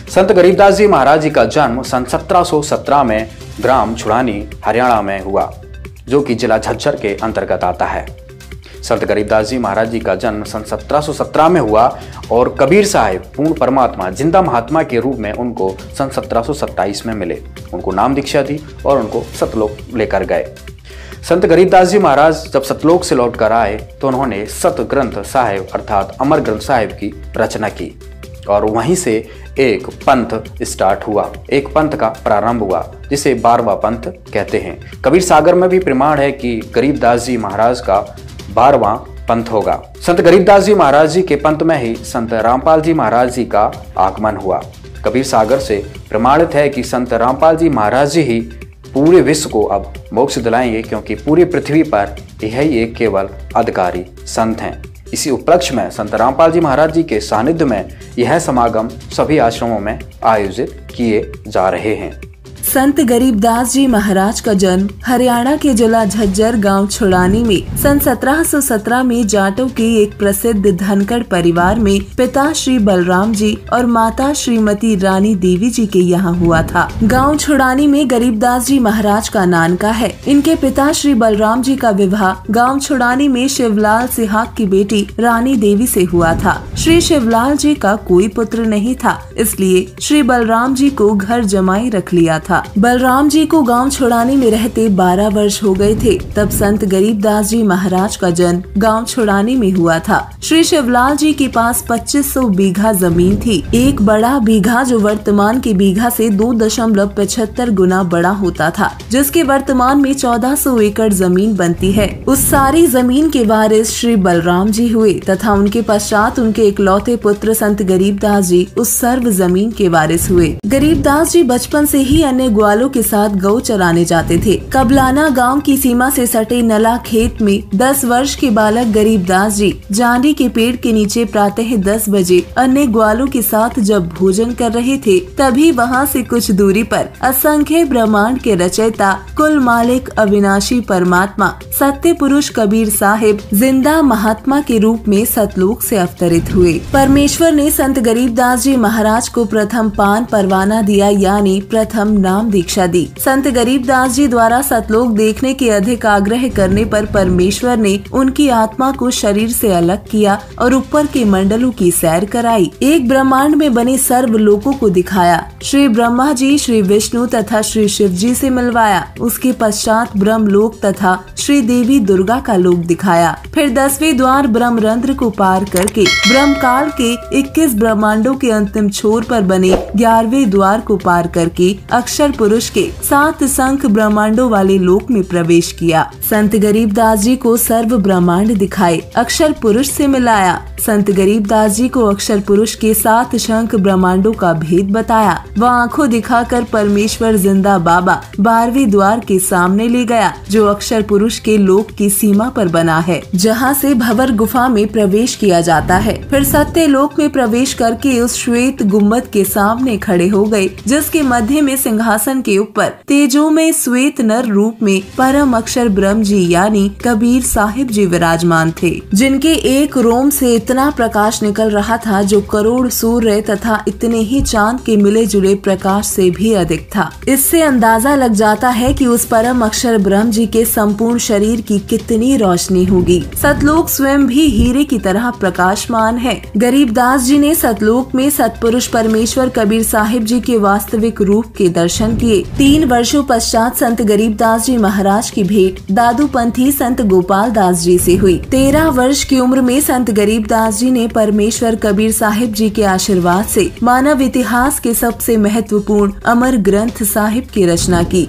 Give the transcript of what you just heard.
संत गरीबदास जी महाराज जी का जन्म सन 1717 में ग्राम छुड़ानी हरियाणा में हुआ, जो कि जिला झज्जर के अंतर्गत आता है। संत गरीबदास जी महाराज जी का जन्म सन 1717 में हुआ और कबीर साहिब पूर्ण परमात्मा जिंदा महात्मा के रूप में उनको सन 1727 में मिले। उनको नाम दीक्षा दी और उनको सतलोक लेकर गए। संत गरीबदास जी महाराज जब सतलोक से लौट कर आए तो उन्होंने सत ग्रंथ साहिब अर्थात अमर ग्रंथ साहिब की रचना की और वहीं से एक पंथ स्टार्ट हुआ, एक पंथ का प्रारंभ हुआ जिसे 12वां पंथ कहते हैं। कबीर सागर में भी प्रमाण है कि गरीबदास जी महाराज का 12वां पंथ होगा। संत गरीबदास जी महाराज जी के पंथ में ही संत रामपाल जी महाराज जी का आगमन हुआ। कबीर सागर से प्रमाणित है कि संत रामपाल जी महाराज जी ही पूरे विश्व को अब मोक्ष दिलाएंगे, क्योंकि पूरी पृथ्वी पर यही एक केवल अधिकारी संत हैं। इसी उपलक्ष्य में संत रामपाल जी महाराज जी के सानिध्य में यह समागम सभी आश्रमों में आयोजित किए जा रहे हैं। संत गरीबदास जी महाराज का जन्म हरियाणा के जिला झज्जर गांव छुड़ानी में सन 1717 में जाटों के एक प्रसिद्ध धनखड़ परिवार में पिता श्री बलराम जी और माता श्रीमती रानी देवी जी के यहाँ हुआ था। गांव छुड़ानी में गरीबदास जी महाराज का नानका है। इनके पिता श्री बलराम जी का विवाह गांव छुड़ानी में शिवलाल सिहाग की बेटी रानी देवी से हुआ था। श्री शिवलाल जी का कोई पुत्र नहीं था, इसलिए श्री बलराम जी को घर जमाई रख लिया था। बलराम जी को गांव छुड़ानी में रहते 12 वर्ष हो गए थे तब संत गरीबदास जी महाराज का जन्म गांव छुड़ानी में हुआ था। श्री शिवलाल जी के पास 2500 बीघा जमीन थी। एक बड़ा बीघा जो वर्तमान के बीघा से 2.75 गुना बड़ा होता था, जिसके वर्तमान में 1400 एकड़ जमीन बनती है। उस सारी जमीन के वारिस श्री बलराम जी हुए तथा उनके पश्चात उनके इकलौते पुत्र संत गरीबदास जी उस सर्व जमीन के वारिस हुए। गरीबदास जी बचपन से ही अन्य ग्वालों के साथ गौ चराने जाते थे। कबलाना गांव की सीमा से सटे नला खेत में 10 वर्ष के बालक गरीबदास जी जांडी के पेड़ के नीचे प्रातः 10 बजे अन्य ग्वालों के साथ जब भोजन कर रहे थे, तभी वहां से कुछ दूरी पर असंख्य ब्रह्मांड के रचयिता कुल मालिक अविनाशी परमात्मा सत्य पुरुष कबीर साहिब जिंदा महात्मा के रूप में सतलोक से अवतरित हुए। परमेश्वर ने संत गरीबदास जी महाराज को प्रथम पान परवाना दिया, यानी प्रथम नाम दीक्षा दी। संत गरीबदास जी द्वारा सतलोक देखने के अधिक आग्रह करने पर परमेश्वर ने उनकी आत्मा को शरीर से अलग किया और ऊपर के मंडलों की सैर कराई। एक ब्रह्मांड में बने सर्व लोकों को दिखाया। श्री ब्रह्मा जी, श्री विष्णु तथा श्री शिव जी से मिलवाया। उसके पश्चात ब्रह्म लोक तथा श्री देवी दुर्गा का लोक दिखाया। फिर 10वें द्वार ब्रह्मरंध्र को पार करके ब्रह्म काल के 21 ब्रह्मांडों के अंतिम छोर पर बने 11वें द्वार को पार करके अक्षर पुरुष के 7 संख ब्रह्मांडों वाले लोक में प्रवेश किया। संत गरीबदास जी को सर्व ब्रह्मांड दिखाए, अक्षर पुरुष से मिलाया। संत गरीबदास जी को अक्षर पुरुष के 7 शंख ब्रह्मांडों का भेद बताया। वह आंखों दिखाकर परमेश्वर जिंदा बाबा 12वें द्वार के सामने ले गया, जो अक्षर पुरुष के लोक की सीमा पर बना है, जहाँ से भंवर गुफा में प्रवेश किया जाता है। फिर सत्य लोक में प्रवेश करके उस श्वेत गुम्बद के सामने खड़े हो गए, जिसके मध्य में सिंहासन के ऊपर तेजो में श्वेत नर रूप में परम अक्षर ब्रह्म जी यानी कबीर साहिब जी विराजमान थे, जिनके एक रोम से इतना प्रकाश निकल रहा था जो करोड़ सूर्य तथा इतने ही चांद के मिले जुले प्रकाश से भी अधिक था। इससे अंदाजा लग जाता है कि उस परम अक्षर ब्रह्म जी के संपूर्ण शरीर की कितनी रोशनी होगी। सतलोक स्वयं भी हीरे की तरह प्रकाशमान है। गरीबदास जी ने सतलोक में सतपुरुष परमेश्वर कबीर साहिब जी के वास्तविक रूप के दर्शन किए। 3 वर्षों पश्चात संत गरीबदास जी महाराज की भेंट दादू पंथी संत गोपाल दास जी से हुई। 13 वर्ष की उम्र में संत गरीबदास जी ने परमेश्वर कबीर साहिब जी के आशीर्वाद से मानव इतिहास के सबसे महत्वपूर्ण अमर ग्रंथ साहिब की रचना की।